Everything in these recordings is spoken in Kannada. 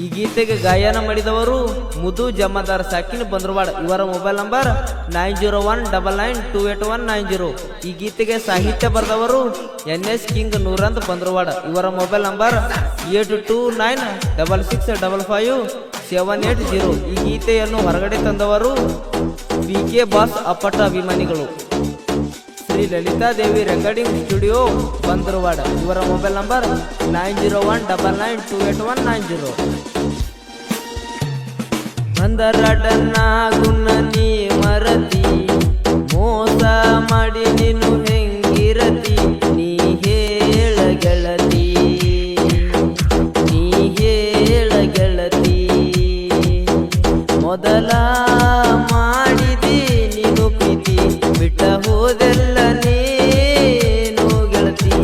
ಈ ಗೀತೆಗೆ ಗಾಯನ ಮಾಡಿದವರು ಮುದು ಜಮಾದಾರ್ ಸಾಕಿನ ಬಂದ್ರವಾಡ. ಇವರ ಮೊಬೈಲ್ ನಂಬರ್ 9019928190. ಈ ಗೀತೆಗೆ ಸಾಹಿತ್ಯ ಬರೆದವರು NS ಕಿಂಗ್ ನೂರಂದ್ ಬಂದ್ರವಾಡ. ಇವರ ಮೊಬೈಲ್ ನಂಬರ್ 8296655780. ಈ ಗೀತೆಯನ್ನು ಹೊರಗಡೆ ತಂದವರು PK ಬಾಸ್ ಅಪ್ಪಟ ಅಭಿಮಾನಿಗಳು. Shri Lalitadevi recording studio Bandravada. ಇವರ ಮೊಬೈಲ್ ನಂಬರ್ 9019928190. ಬಂದರಡನ್ನಾಗುನ್ನ ನೀ ಮರತಿ, ಮೋಸ ಮಾಡಿ ನೀನು ಹೆಂಗಿರತಿ, ನೀ ಹೇಳ ಗೆಳತಿ, ನೀ ಹೇಳ ಗೆಳತಿ. ಮೊದಲ ಮಾಡಿದಿ ನೀನು ಪ್ರೀತಿ, ಬಿಟ್ಟ ಹೋದೆಲ್ಲ ನೀನು ಗೆಳತಿ.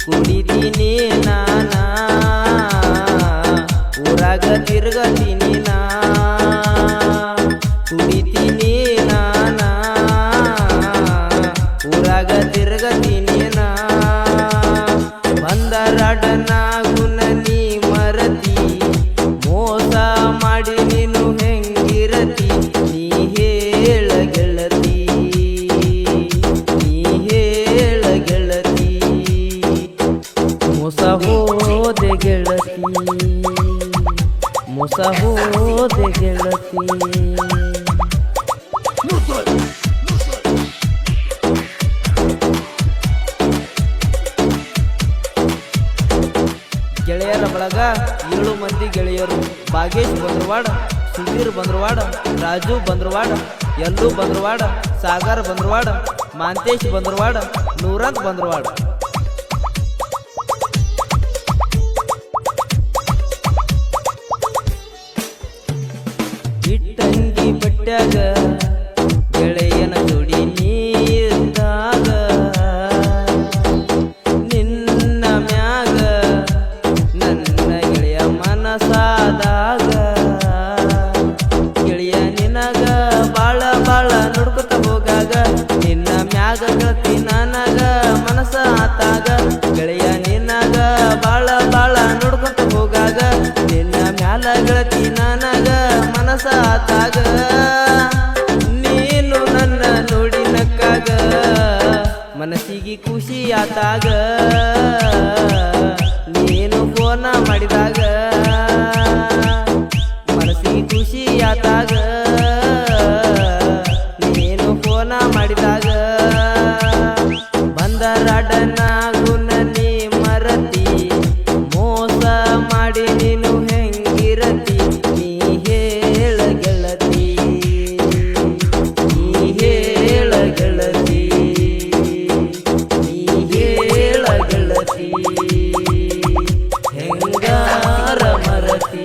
ಕುಡಿದೀನಿ ನಾನ ಊರಾಗ ತಿರ್ಗತೀನಿ ನಾ, ಕುಡಿತೀನಿ ನಾನ ಊರಾಗ ತಿರ್ಗತೀನಿ ನಾ. ಬಂದರಡನಾಗುನ ನೀ ಮರತಿ, ಮೋಸ ಮಾಡಿ ನೀನು ಹೆಂಗಿರತಿ, ನೀ ಹೇಳ ಗೆಳತಿ, ನೀ ಹೇಳ ಗೆಳತಿ. ಮೋಸ ಹೋದೆ ಗೆಳತಿ, ಮೋಸ ಹೋದೆ ಗೆಳತಿ. ಗೆಳೆಯರ ಬಳಗ 7 ಮಂದಿ ಗೆಳೆಯರು. ಭಾಗೇಶ್ ಬಂದ್ರವಾಡ, ಸುಧೀರ್ ಬಂದ್ರವಾಡ, ರಾಜು ಬಂದ್ರವಾಡ, ಯಲ್ಲು ಬಂದ್ರವಾಡ, ಸಾಗರ್ ಬಂದ್ರವಾಡ, ಮಾಂತೇಶ್ ಬಂದ್ರವಾಡ, ನೂರಂತ್ ಬಂದ್ರವಾಡ. ಇಟ್ಟಂಗಿ ಬಟ್ಟ್ಯಾಗ ಗೆಳೆಯನ ಜೋಡಿ ನೀರಿದ್ದಾಗ, ನಿನ್ನ ಮ್ಯಾಗ ನನ್ನ ಗೆಳೆಯ ಮನಸಾದಾಗ, ಗೆಳೆಯ ನಿನಗ ಬಾಳ ಬಾಳ ನುಡ್ಕೊತ ಹೋಗಾಗ, ನಿನ್ನ ಮ್ಯಾಗ ಗೆಳತಿ ನನಗ ಮನಸ ಆತಾಗ, ಗೆಳೆಯ ನಿನಗ ಬಾಳ ಬಾಳ ನುಡ್ಕೊತ ಹೋಗಾಗ, ನಿನ್ನ ಮ್ಯಾಲ ಗೆಳತಿ ನನಗ ಮನಸ ಆತಾಗ. ನೀನು ನನ್ನ ನೋಡಿ ನಕ್ಕಾಗ, ಮನಸ್ಸಿಗೆ ಖುಷಿ ಆತಾಗ, ನೀನು ಫೋನ ಮಾಡಿದಾಗ ಮನಸ್ಸಿಗೆ ಖುಷಿ ಆತಾಗ, ನೀನು ಫೋನ ಮಾಡಿದಾಗ. ಬಂದರಡನಾಗುನ ನೀ ಮರತಿ, ಮೋಸ ಮಾಡಿ ನೀನು ಹೆಂಗಿರತಿ, ನೀ ಹೇಳ ಗೆಳತಿ, ನೀ ಹೇಳ ಗೆಳತಿ, ನೀ ಹೇಳ ಗೆಳತಿ. ಹೆಂಗಾರ ಮರತಿ.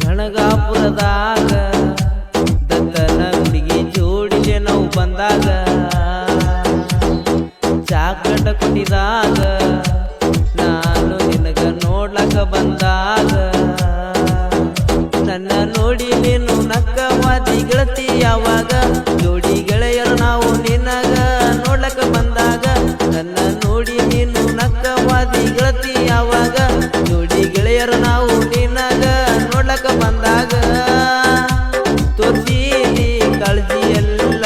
ಗಣಗಾಪುರದಾಗ ದತ್ತನ ಹುಡುಗಿ ಜೋಡಿಗೆ ನಾವು ಬಂದಾಗ, ಚಾಕಟ ಕುಡಿದಾಗ ನಾನು ನಿನಗ ನೋಡ್ಲಕ ಬಂದಾಗ, ನನ್ನ ನೋಡಿ ನೀನು ನಕ್ಕವಾದಿ ಗೆಳತಿ ಯಾವಾಗ, ಜೋಡಿ ಗೆಳೆಯರು ನಾವು ನಿನಗ ನೋಡ್ಲಕ ಬಂದಾಗ, ನನ್ನ ನೋಡಿ ನೀನು ನಕ್ಕವಾದಿ ಗೆಳತಿ ಯಾವಾಗ, ಜೋಡಿ ಗೆಳೆಯರು ನಾವು ನಿನಗ ನೋಡ್ಲಕ ಬಂದಾಗ. ತೋರ್ಸಿದಿ ಕಾಳಜಿ ಎಲ್ಲ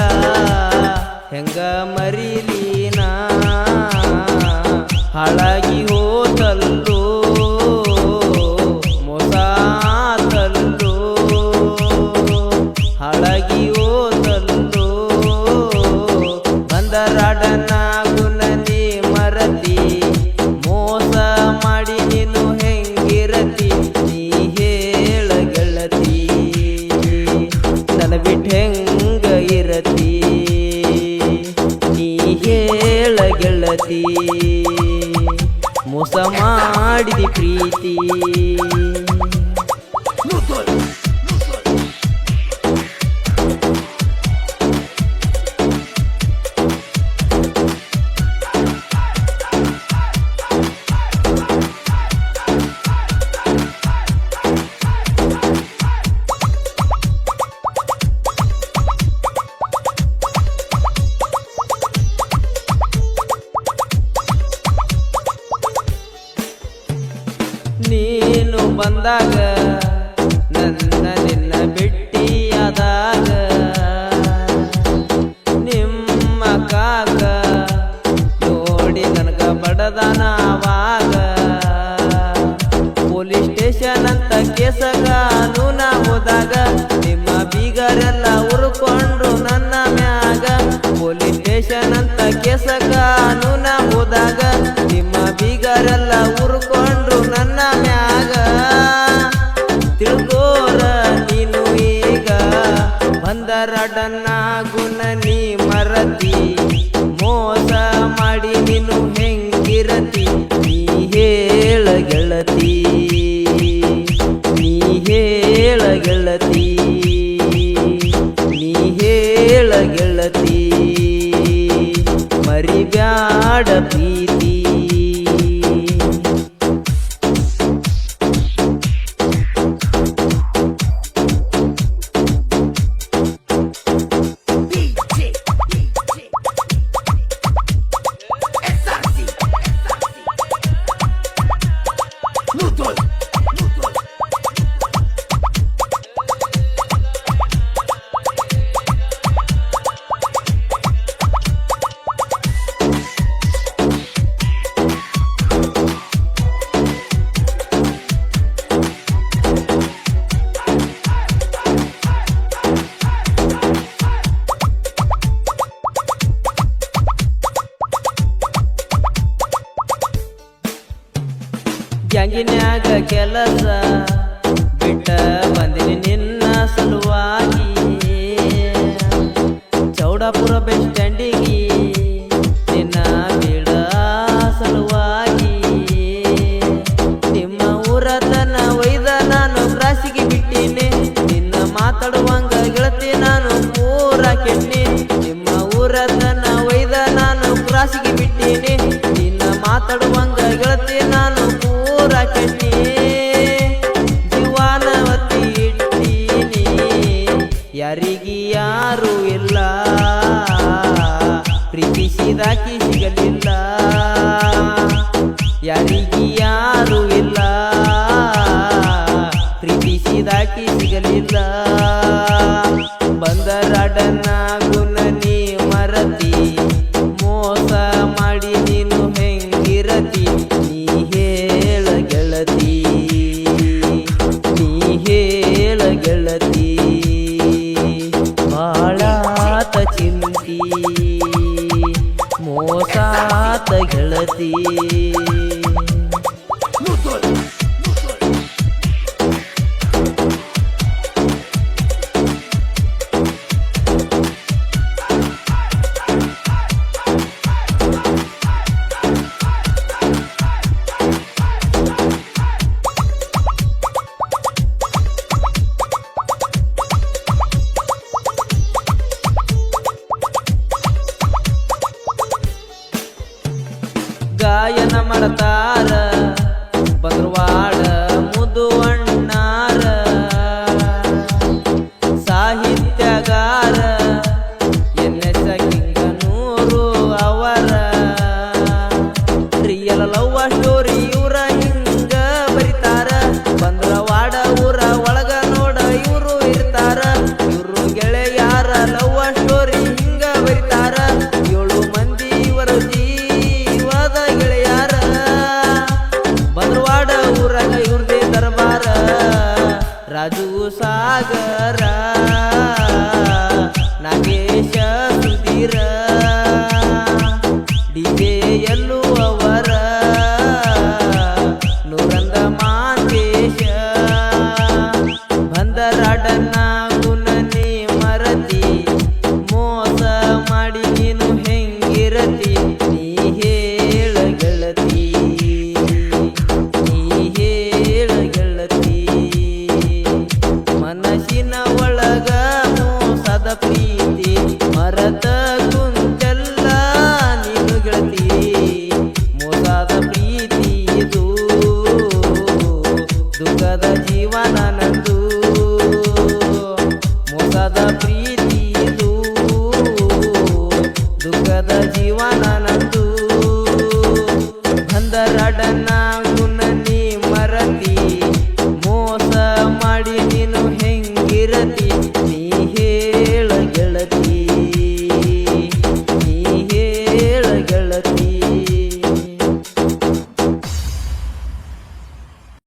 ಹೆಂಗ ಮರೀಲಿನಾ, ಹಾಳಾಗಿ ಹೋತಲ್ಲೋ ಮೋಸ ಆತಲ್ಲೋ, ಹಾಳಾಗಿ ಹೋತಲ್ಲೋ. ಬಂದರಡನಾಗುನ ನೀ ಮರತಿ, ಮೋಸ ಮಾಡಿ ಮಾಡಿದಿ ಪ್ರೀತಿ. ನೀನು ಬಂದಾಗ ನನ್ನ ನಿನ್ನ ಭೆಟ್ಟಿಯಾದಾಗ ನಿಮ್ಮ ಕಾಕ ನೋಡಿ ನನಗ ಬಡದನ ಆವಾಗ ಪೊಲೀಸ್ ಸ್ಟೇಷನ್ ಅಂತ ಕೇಸ ಕಾನೂನ ಹೋದಾಗ ನಿಮ್ಮ ಬೀಗರೆಲ್ಲ ಉರ್ಕೊಂಡ್ರು ನನ್ನ ಮ್ಯಾಗ. ಪೊಲೀಸ್ ಸ್ಟೇಷನ್ ಅಂತ ಕೇಸ ಕಾನೂನ ಹೋದಾಗ ನಿಮ್ಮ ಬೀಗರೆಲ್ಲ ಉರ್ಕೊಂಡ್ರು ನನ್ನ ಮ್ಯಾಗ. ತಿಳ್ಕೋರ ನೀನು ಈಗ ಬಂದರಡನ್ನ ಗುಣ ನೀ ಮರತಿ. ಮೋಸ ಮಾಡಿ ನೀನು ಹೆಂಗಿರತಿ ನೀ ಹೇಳ ಗೆಳತಿ, ನೀ ಹೇಳ ಗೆಳತಿ, ನೀ ಹೇಳ ಗೆಳತಿ. ಮರಿಬ್ಯಾಡ ಪ್ರೀತಿ. ಗ್ಯಾಂಗಿನ್ಯಾಗ ಕೆಲಸ ಬಿಟ್ಟ ಬಂದಿನಿ ನಿನ್ನ ಸಲುವಾಗಿ. ಚೌಡಾಪುರ ಬಸ್ ಸ್ಟ್ಯಾಂಡಿಗೆ ನಿನ್ನ ಬಿಡ ಸಲುವಾಗಿ. ನಿಮ್ಮ ಊರತನ ಒಯ್ದ ನಾನು ಕ್ರಾಸಿಗೆ ಬಿಟ್ಟಿನಿ. ನಿನ್ನ ಮಾತಾಡುವಂಗ ಗೆಳತಿ ನಾನು ಪೂರ ಕೆಟ್ನಿ. ನಿಮ್ಮ ಊರತನ ಒಯ್ದ ನಾನು ಕ್ರಾಸಿಗೆ ಬಿಟ್ಟಿನಿ. ನಿನ್ನ ಮಾತಾಡುವಂಗ ಗೆಳತಿ ನಾನು ಪೂರ ಕೆಟ್ನಿ. ಜೀವನವತಿ ಇಟ್ಟೀನಿ ಯಾರಿಗಿ ಯಾರು ಇಲ್ಲ. ಪ್ರೀತಿಸಿದಾಕಿ ಸಿಗಲಿಲ್ಲ ಯಾರಿಗಿ ಯಾರು ಇಲ್ಲ. ಪ್ರೀತಿಸಿದಾಕಿ ಸಿಗಲಿಲ್ಲ. ಬಂದರಾಡನ್ನ ಗುಣ ನೀ ಮರತಿ. ಮೋಸ ಮಾಡಿ ನೀನು ಹೆಂಗಿರತಿ ನೀ ಹೇಳ ಗೆಳತಿ, ನೀ ಹೇಳ ಗೆಳತಿ. ಬಾಳಾತ ಚಿಂತಿ ಮೋಸಾತ ಗೆಳತಿ. ಗಾಯನ ಮಾಡ್ತಾರ ಬಂದ್ರವಾಡ ಮುದು ಅಣ್ಣಾರ. ಸಾಹಿತ್ಯಗಾರ ಎನ್ಎಸ್ ಕಿಂಗನೂರು ಅವರ. ರಿಯಲ್ ಲವ್ ಸ್ಟೋರಿ ಇವ್ರ ಹಿಂಗ ಬರಿತಾರ. ಬಂದ್ರವಾಡ ಊರ ಒಳಗ ನೋಡ ಇವ್ರು ಇರ್ತಾರ. ಇವ್ರು ಗೆಳೆಯಾರ ಲವ್ ಸ್ಟೋರಿ ಹಿಂಗ ಬರಿತಾರ. 7 ಮಂದಿ ಇವರು ಜೀವದ ಗೆಳೆಯಾರ. ಬಂದ್ರವಾಡ ಊರಾಗ ಇವ್ರದೇ ದರ್ಬಾರ. ರಾಜು ಸಾಗರ ನಾಗೇಶ ಸುಧೀರ ಡಿಜೆ ಎಲ್ಲೂ ಅವರ. ನೂರಂದ ಮಾಂತೇಶ ಬಂದರಾಡನ್ನ ಗುಣ ನೀ ಮರತಿ. ಮೋಸ ಮಾಡಿ ನೀನು ಹೆಂಗಿರತಿ ನೀ ಹೇಳ ಗೆಳತಿ, ನೀ ಜೀವನ ನಂದು ಬಂದರಾಡನ ಗುಣ ನೀ ಮರತಿ ಮೋಸ ಮಾಡಿ ನೀನು ಹೆಂಗಿರತಿ